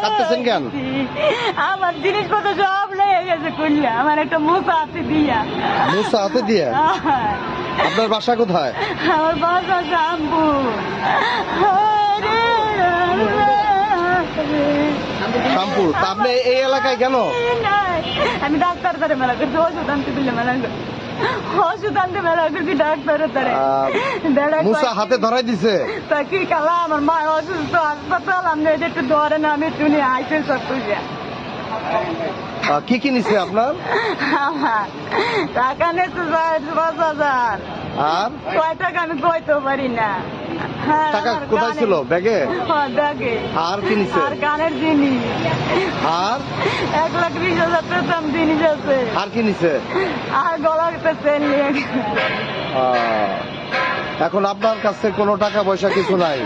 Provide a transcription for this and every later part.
কাঁদতেছেন কেন? আমার জিনিসপত্র সব লেগে গেছে করলে আমার একটা মুসা হাতে দিয়া। মুসা হাতে দিয়ে? আপনার বাসা কোথায়? আমার বাসা শ্যামপুর। শ্যামপুর। তা আপনি এই এলাকায় কেন? আমি ডাক্তার তারে মেলা করছি, ওষুধ আনতে দিলে মেলা করছি, ওষুধ আনতে মেলা করছি ডাক্তারের তারে। মুসা হাতে ধরাই দিছে? তা কি কালা আমার মা অসুস্থ, হাসপাতাল, আমি এটা একটু ধরে না, আমি একটু নিয়ে আইসে সব খুঁজে। কি কি নিছে আপনার? টাকা নিতে 5,000। আর কয় টাকা আমি কইতেও পারি না। টাকা কোথায় ছিল? ব্যাগে? ব্যাগে। আর কি নিছে? আর কানের জিনিস। আর 1,20,000 প্রথম জিনিস আছে। আর কি নিছে? আর গলাতে চেন নিয়ে গেছে। এখন আপনার কাছে কোনো টাকা পয়সা কিছু নাই?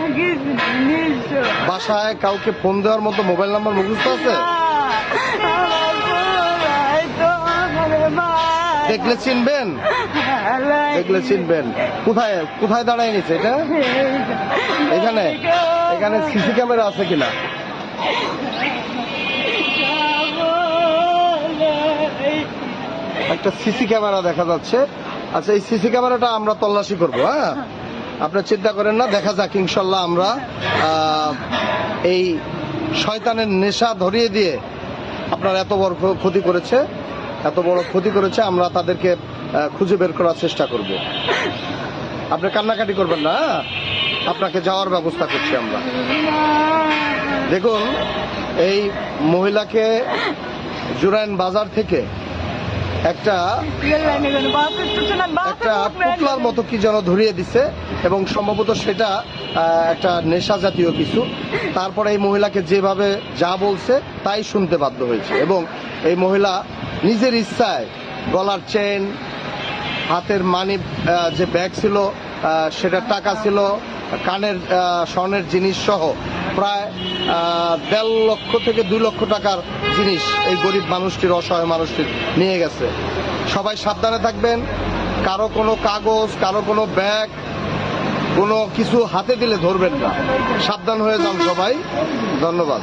বাসায় কাউকে ফোন দেওয়ার মতো মোবাইল নাম্বার মুখস্থ আছে? দেখলে চিনবেন? দেখলে চিনবেন? কোথায় কোথায় দাঁড়ায় নিছে এটা? এখানে? এখানে সিসি ক্যামেরা আছে কিনা? একটা সিসি ক্যামেরা দেখা যাচ্ছে। আচ্ছা, এই সিসি ক্যামেরাটা আমরা তল্লাশি করবো। হ্যাঁ, আপনার চিন্তা করেন না, দেখা যাক ইনশাল্লাহ। আমরা এই শয়তানের নেশা ধরিয়ে দিয়ে আপনার এত বড় ক্ষতি করেছে, এত বড় ক্ষতি করেছে, আমরা তাদেরকে খুঁজে বের করার চেষ্টা করব। আপনি কান্নাকাটি করবেন না, আপনাকে যাওয়ার ব্যবস্থা করছি আমরা। দেখুন, এই মহিলাকে জুরাইন বাজার থেকে একটা পুতলার মতো কি যেন ধরিয়ে দিছে, এবং সম্ভবত সেটা একটা নেশা জাতীয় কিছু। তারপরে এই মহিলাকে যেভাবে যা বলছে তাই শুনতে বাধ্য হয়েছে, এবং এই মহিলা নিজের ইচ্ছায় গলার চেন, হাতের মানি, যে ব্যাগ ছিল সেটা টাকা ছিল, কানের স্বর্ণের জিনিস সহ প্রায় 1.5 লক্ষ থেকে 2 লক্ষ টাকার জিনিস এই গরিব মানুষটির, অসহায় মানুষটির নিয়ে গেছে। সবাই সাবধানে থাকবেন। কারো কোনো কাগজ, কারো কোনো ব্যাগ, কোনো কিছু হাতে দিলে ধরবেন না। সাবধান হয়ে যান সবাই। ধন্যবাদ।